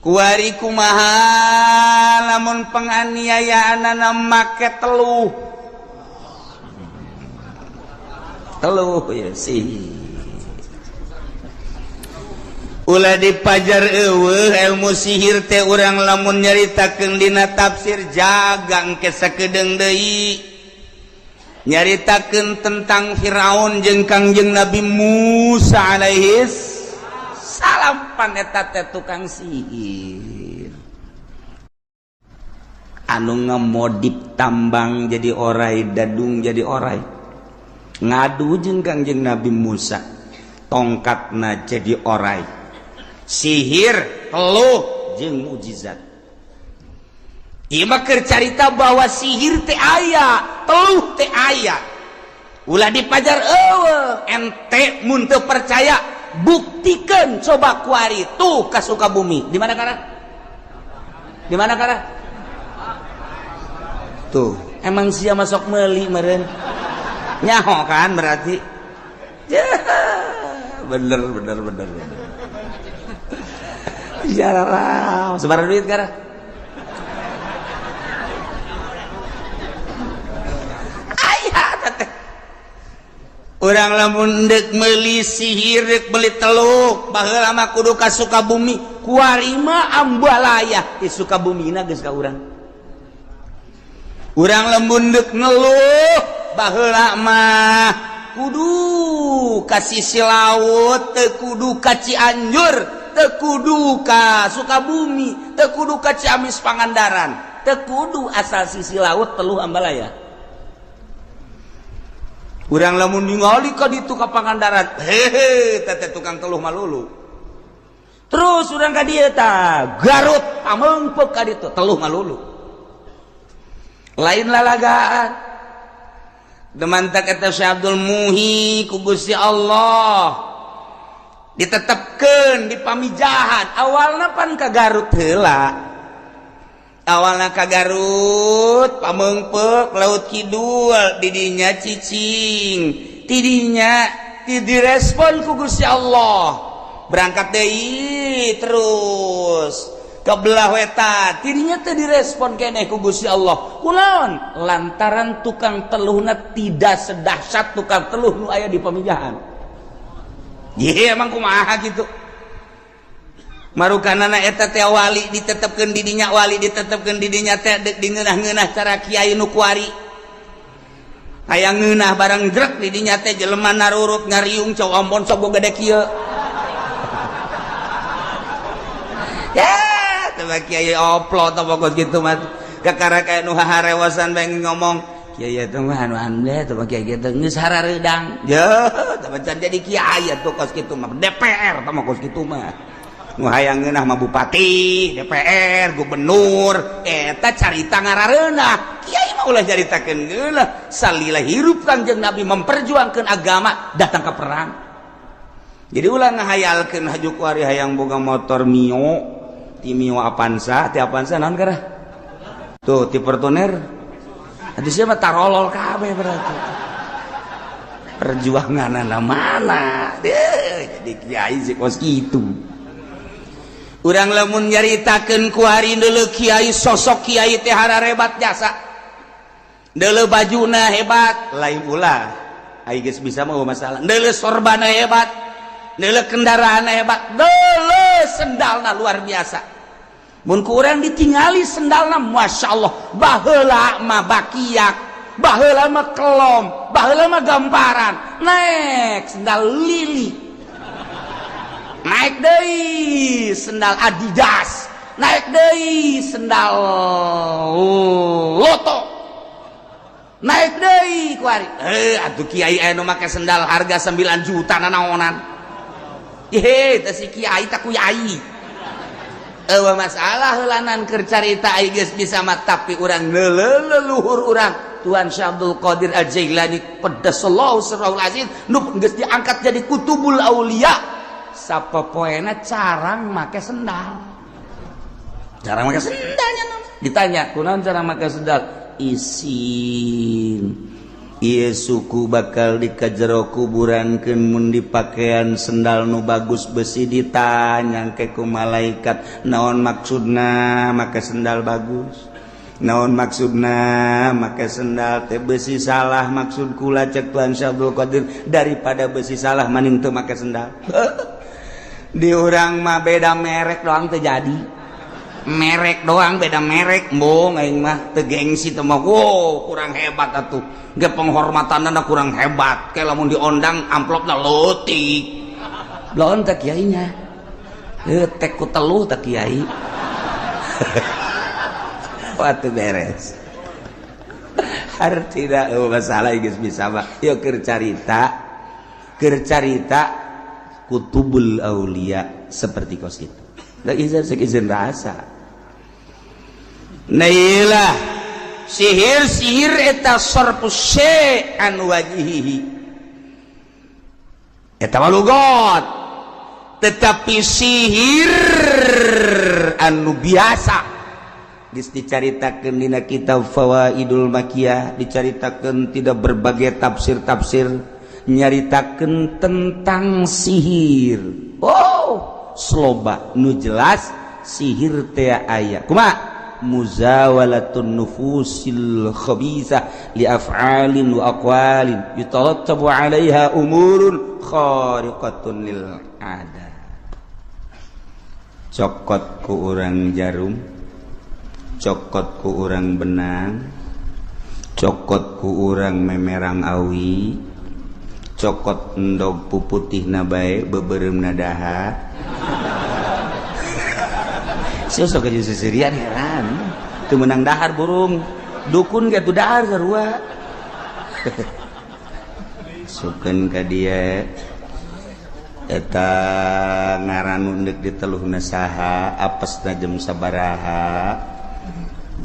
kuari kumaha lamun penganiayaanana make teluh ya sih ulah dipajar eueuh ilmu sihir teh urang lamun nyaritakeun dina tafsir jagang ke sakedeung deui nyaritakeun tentang Firaun jeung Kangjeng Nabi Musa alaihi salam pan eta teh tukang sihir anu ngemodif tambang jadi orai dadung jadi orai ngadu jeung Kangjeng Nabi Musa tongkatna jadi orai sihir teluh jeung mukjizat ieu mah keur carita bahwa sihir teh aya teluh teh aya ulah dipajar eueuh ente mun teu percaya buktikeun coba kuari tuh ka Sukabumi di mana kana tuh emang sia masuk meuli meureun nyaho kan berarti ya bener jarang sebar duit gara ayah teh urang lamun deuk meuli sihir deuk beli teluk baheula mah kudu ka Sukabumi kuari mah ambalaya di Sukabumina geus ka urang lamun deuk ngeluh baheula mah kudu ka sisi laut teu kudu ka Cianjur teu kudu ka Sukabumi teu kudu ka Ciamis Pangandaran teu kudu asal sisi laut teluh ambalaya urang lamun ningali ka ditu ka Pangandaran hehe teh tukang teluh malulu terus urang ka dieu tah Garut pameungpeuk ka ditu teluh malulu lain lalagaan demantak eta Syekh Abdul Muhi ku Gusti Allah ditetepkeun di pamijahan awalna pan ka Garut heula awalna ka Garut pameungpeuk laut kidul didinya cicing tidinya direspon ku Gusti Allah berangkat deui terus ke belah wetan tidinya teu direspon keneh ku Gusti Allah kunaon lantaran tukang teluhna tidak sedahsyat tukang teluh nu aya di pamijahan ye emang kumaha gitu marukanana eta teh wali ditetepkeun di dinya wali ditetepkeun di dinya teh deuk dingeunah-ngeunah cara kiai nu kuari aya ngeunah barang jrek di dinya teh jelema narurut ngariung cau ampun sok gede kieu ya teh kiai oplot apa kos kitu mah kakara kae nu harewasan bae ngomong kiai teh mah anu teh kiai kitu geus harareudang ya teh can jadi kiai atuh kos kitu mah DPR teh mah kos kitu mah nu hayang ngeunah mah bupati DPR gubernur eta carita ngarareunah kiai mah ulah caritakeun geunah salila hirup Kangjeng Nabi memperjuangkeun agama datang ke perang jadi ulah ngahayalkeun haju kuari hayang boga motor Mio ti Mio Avanza ti Avanza naon gara tuh ti Fortuner atuh sia mah tarolol kabeh berarti perjuanganna mana jadi kiai si kos kitu urang lamun nyaritakeun ku hari deuleu kiai sosok kiai teh hararebat jasa deuleu bajuna hebat lain ulah ai geus bisa mah masalah deuleu sorbana hebat deuleu kendaraana hebat deuleu sendalna luar biasa mun ku urang ditingali sendalna masyaallah baheula mah bakiak baheula mah kelom baheula mah gamparan naik sendal lili naik deui sendal Adidas naik deui sendal Loto naik deui kuari atuh kiai anu make sendal harga 9 juta nanaonan teh si kiai tak kuyai eueuh masalah heulanan keur carita ai geus bisa mah tapi urang leluhur urang Tuan Syekh Abdul Qadir Al-Jailani qaddasallahu sirrahul aziz nu geus diangkat jadi kutubul aulia sapopoena carang make sendal carang make sendalnya ditanya kunaon cara make sendal isin ieu suku bakal dikajero kuburankeun mun dipakaian sendal nu bagus besi ditanya ke ku malaikat naon maksudna make sendal bagus naon maksudna make sendal teh besi salah maksud kula cek Tuan Syabdul Qadir daripada besi salah maning teu make sendal di urang mah beda merek doang teu jadi merek doang beda merek mbong aing mah teu gengsi teh mah wow kurang hebat atuh ge penghormatanna kurang hebat ke lamun diondang amplopna leutik lawan teh kiai nya tek ku teluh teh kiai waktu beres artina masalah geus bisa mah yuk keur carita kutubul aulia seperti kos itu da izin rasa nailah sihir eta sarfu syai'an wajhihi eta walugot tetapi sihir anu biasa geus dicaritakeun dina kitab Fawaidul Makiyah dicaritakeun tidak berbagai tafsir nyaritakeun tentang sihir sloba nu jelas sihir teh aya kumaha muzawalatun nufusil khabisah li af'alin wa aqwalin yutarattabu 'alaiha umurun khariqatun lil 'ada cokot ku urang jarum cokot ku urang benang cokot ku urang memerang awi cokot endog puputihna bae beubereumna daha sok aja seserian heran teu meunang dahar burung dukun ge tu dahar sarua sukeun ka dieu eta ngaran undek di teluhna saha apesna jam sabaraha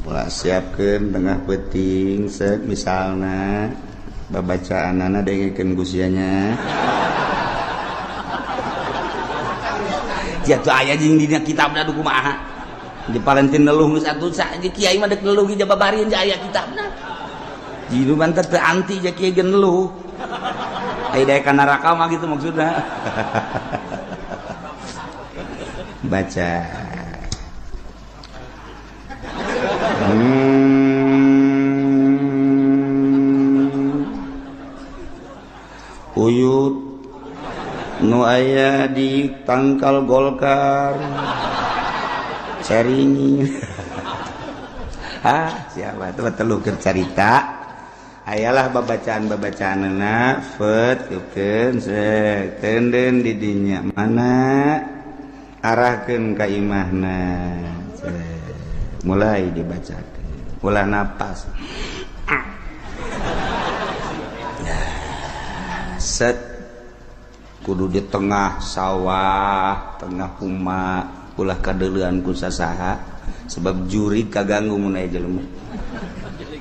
ulah siapkeun tengah peuting seuk misalna babacaanana dengekeun gusianya jatuh aya jeung dina kitabna du kumaha di palentin neluh geus atuh saja kiai mah dek neluh ge babareun ja aya kitabna jiru mantep teu anti ja kiai ge neluh ai daek ka neraka mah gitu maksudna baca uyut nu aya di tangkal Golkar caringi siapa tuh telu keur carita ayalah babacaan-babacaanna fet yukeun seuk teunden di dinya mana arahkeun ka imahna mulai dibacakeun ulah napas set kudu di tengah sawah tengah huma ulah kadeuleuan ku sasaha sebab juri kaganggu mun aya jelema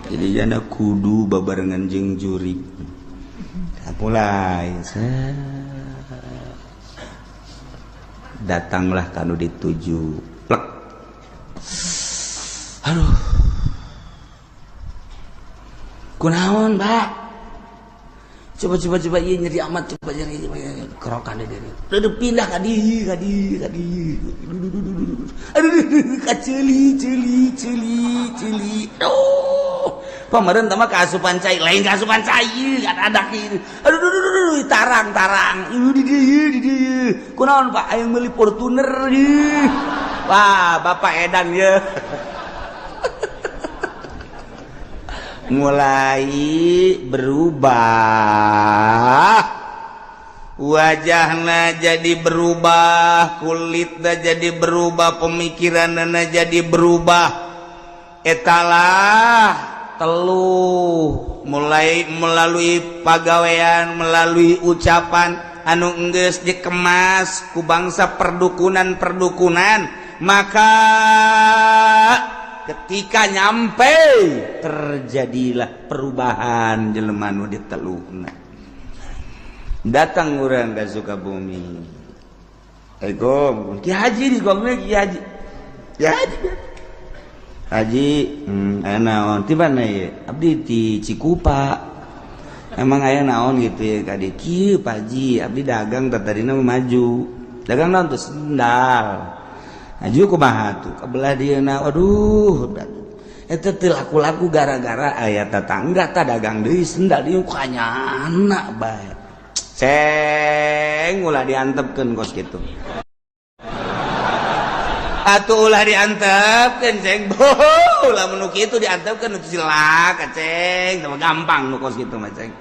jadi jana kudu babarengan jeung juri mulai datanglah kanu dituju plek aduh kunaon Mbak coba ieu nyeri amat coba nyeri kerokan deui udah pindah ka dieu aduh kaceli pameureun teh mah kaasupan cai lain kaasupan cai ada kieu aduh tarang di dieu kunaon Pak aya meuli Fortuner wah Bapak edan ye mulai berubah wajahna jadi berubah kulitna jadi berubah pemikiranna jadi berubah etalah teluh mulai melalui pagawean melalui ucapan anu enggeus dikemas ku bangsa perdukunan maka ketika nyampe terjadilah perubahan jelema nu diteluhna datang urang ka Sukabumi Assalamualaikum Ki Haji di Sukabumi Ki Haji ya Haji naon ti mana ye abdi ti Cikupa emang aya naon gitu ya kade kieu Paji abdi dagang tadina maju dagang naon teh sendal aju kumaha tuh kabelah dieuna aduh eta teh laku-laku gara-gara aya tetangga tah dagang deui sendal dieu kanyana bae ceng ulah diantepkeun kos kitu atuh ulah diantepkeun ceng ulah mun kitu diantepkeun itu silaka ceng teu gampang nu kos kitu mah ceng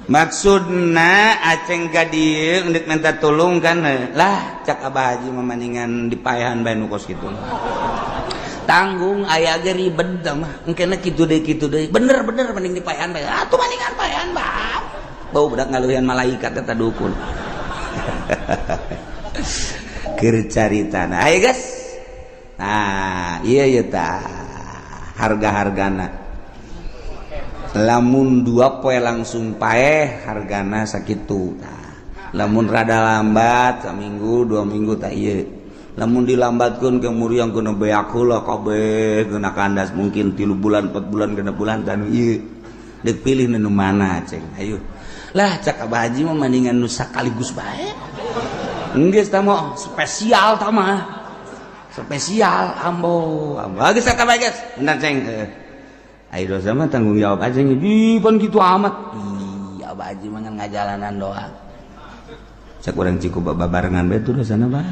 maksudna aceng ka dieu endek minta tulung kan lah cak Abah Haji mamaningan dipaehan bae nu kos kitu tanggung aya ge ribet mah engkena kitu deui bener mending dipaehan bae atuh maningan paehan Bang bau budak ngaluhian malaikat eta dukun keur caritana ayo guys nah iya tah harga-hargana lamun 2 poe langsung paeh hargana sakitu nah, lamun rada lambat saminggu 2 minggu tak ieu lamun dilambatkeun ke muriang kena beak heula kabeh kena kandas mungkin 3 bulan 4 bulan kena bulan tanu ieu deuk pilih nu mana ceng ayo lah cak Abah Haji mah mendingan nu sakaligus bae geus tah mah spesial tah mah spesial ambo geus tah bae guys bener ceng ayo dosa mah tanggung jawab aja nih pan gitu amat iya Abah Haji mah ngajalanan doang cak urang ciku babarengan bae tuh dosana bah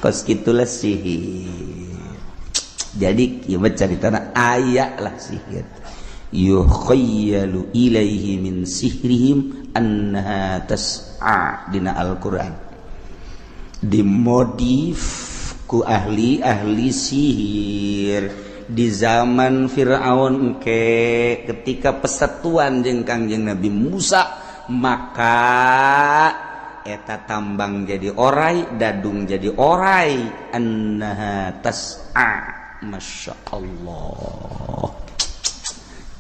kos kitulah sihir jadi ieu mah caritana aya lah sihir yukhayyalu ilaihi min sihrihim annaha tas'a dina Al-Qur'an dimodif ku ahli sihir di zaman Firaun ketika persatuan jeung Kangjeng Nabi Musa maka eta tambang jadi orai dadung jadi orai annaha tas'a masyaallah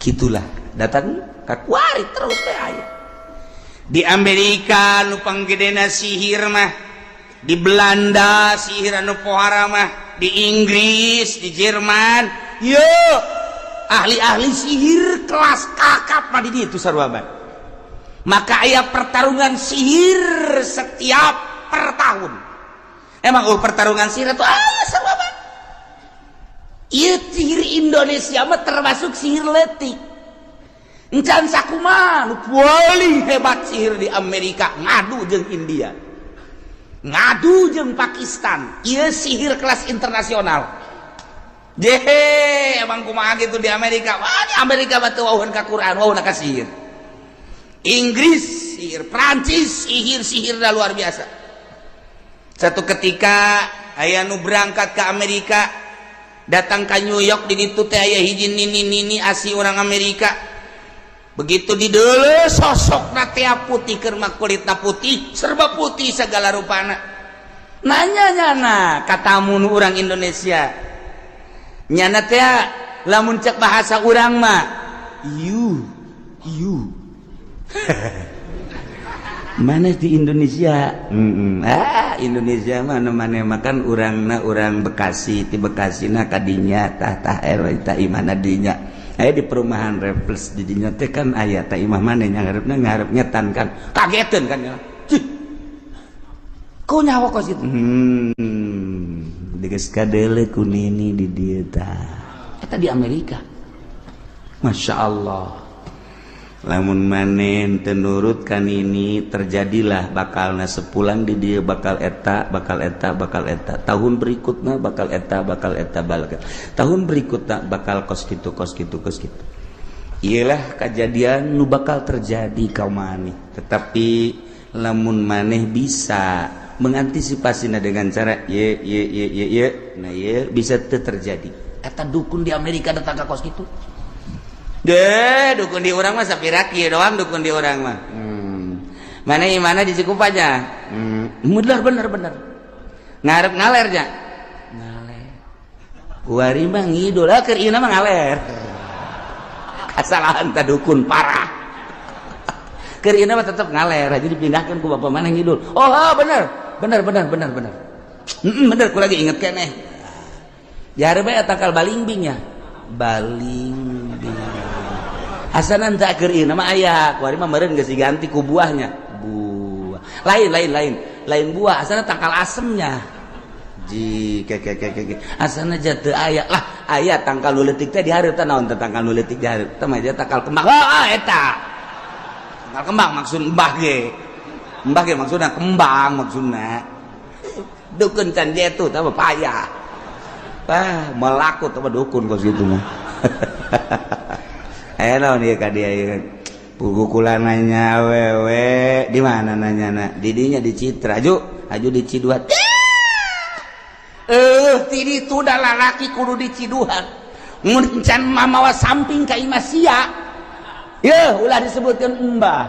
gitulah datang kakuari terus teh aya di Amerika nu panggedena sihir mah di Belanda sihir anu pohara mah di Inggris di Jerman yo ahli-ahli sihir kelas kakap mah di ditu sarua bae maka aya pertarungan sihir setiap per tahun emang pertarungan sihir itu sarua bae ieu sihir Indonesia mah termasuk sihir leutik encan sakumaha nu paling hebat sihir di Amerika ngadu jeung India ngadu jeung Pakistan ieu sihir kelas internasional jehe emang kumaha gitu di Amerika wah di Amerika mah teu wauheun ka Quran wauheun ka sihir Inggris sihir Prancis sihir-sihir dah luar biasa satu ketika aya nu berangkat ke Amerika datang ke New York di ditu teh aya hiji nini asi orang Amerika begitu di deuleu sosokna teh putih keur mah kulitna putih serba putih segala rupana nanya ka tamu nu urang Indonesia nyana teh lamun cek bahasa urang mah you mana di Indonesia Indonesia mah mana makan urangna urang Bekasi ti Bekasina kadinya tah eta imana dinya aya di perumahan Reflex di dinya teh kan aya tah imah maneh ngarepna ngarep nyetan kan kageteun kan ya ku nyawa kos itu digeus kadeule ku nini di dieu tah eta di Amerika Masya Allah lamun maneh teu nurut kan ini terjadilah bakalna sepulang di dia bakal eta tahun berikutnya bakal eta tahun berikutnya bakal kos kitu iyalah kejadian nu bakal terjadi kaum maneh tetapi lamun maneh bisa mengantisipasinya dengan cara nah ye bisa teu terjadi eta dukun di Amerika datang ka kos kitu dukun di orang mah sapira kieu doang dukun di orang mah mana di Cikupa aja bener ngarep ngaler aja ngaler kuari mah ngidul keur ieu mah ngaler kasalahan tah dukun parah keur ieu mah tetep ngaler aja dipindahkeun ku bapak mana ngidul bener bener ku lagi inget keneh jare bae takal balingbing ya balingbing asanan tak keur ieu nama aya kuari mah meureun geus diganti ku buahnya buah lain buah asalna tangkal asemnya ji ke asalna ja teu aya lah aya tangkal nu leutik teh di hareup naon teh tangkal nu leutik di hareup teh mah tangkal kembang eta tangkal kembang maksud mbah ge maksudna kembang maksudna dukun can jetu teh payah melaku teh dukun kos kitu mah naon ieu ka dia ieu buku kula nanya awewe di mana nanyana di dinya di Citra aju di Ciduhan ti ditu da lalaki kudu di Ciduhan mun can mamawa samping ka imah sia yeuh ulah disebutkeun embah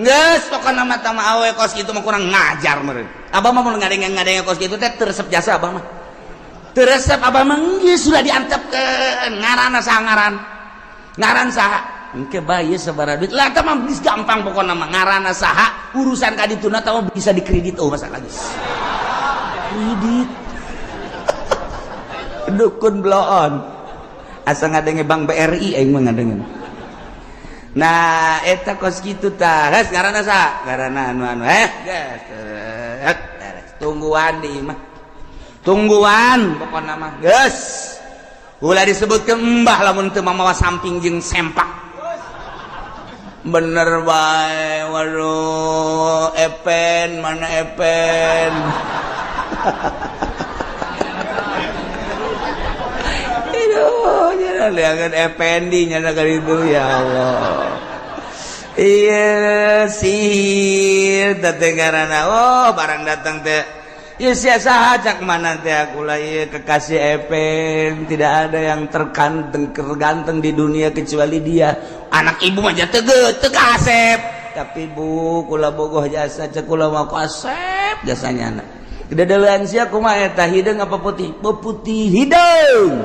geus pokona mah tah awe kos kitu mah kurang ngajar meureun abah mah mun ngadenge kos kitu teh teu resep jasa abah mah teu resep abah mah geus sudah diantepkeun ngaran saha engke bae sabaraha duit lah teh mah geus gampang pokona mah ngaranna saha urusan ka dituna teh mah bisa dikredit masalah geus kredit dukun bloon asa ngadenge Bank BRI aing mah ngadenge nah eta kos kitu tah geus ngaranna saha ngaranna anu geus tungguan di imah tungguan pokona mah geus ulah disebutkeun mbah lamun teu mamawa samping jeung sempak bener bae waduh epen mana epen aduh nyana liangan ependi nyana kali itu ya Allah iya sihir teh ngaranna oh barang datang teh ya sia-sia cak mana teh aku lah ya kekasih Epen tidak ada yang terganteng di dunia kecuali dia anak ibu mah teu kasep tapi bu kula bogoh jasa cek kula mau kasep jasanya anak dedeuleun sia kumaha eta hideung apa putih putih hideung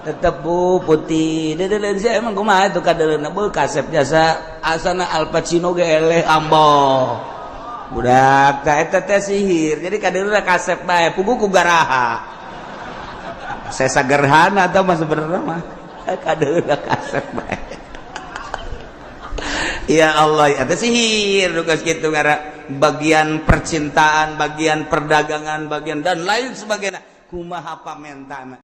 tetep bu putih dedeuleun sia emang kumaha atuh kadeuleuna bu kasep jasa asana Al Pacino ge eleh amboh budak teh eta teh sihir jadi kadeurna kasep bae pugu ku garaha saya sagerhana atau mah sebenarnya mah kadeurna kasep bae ya Allah eta sihir nugas kitu ngara bagian percintaan bagian perdagangan bagian dan lain sebagainya kumaha pamentana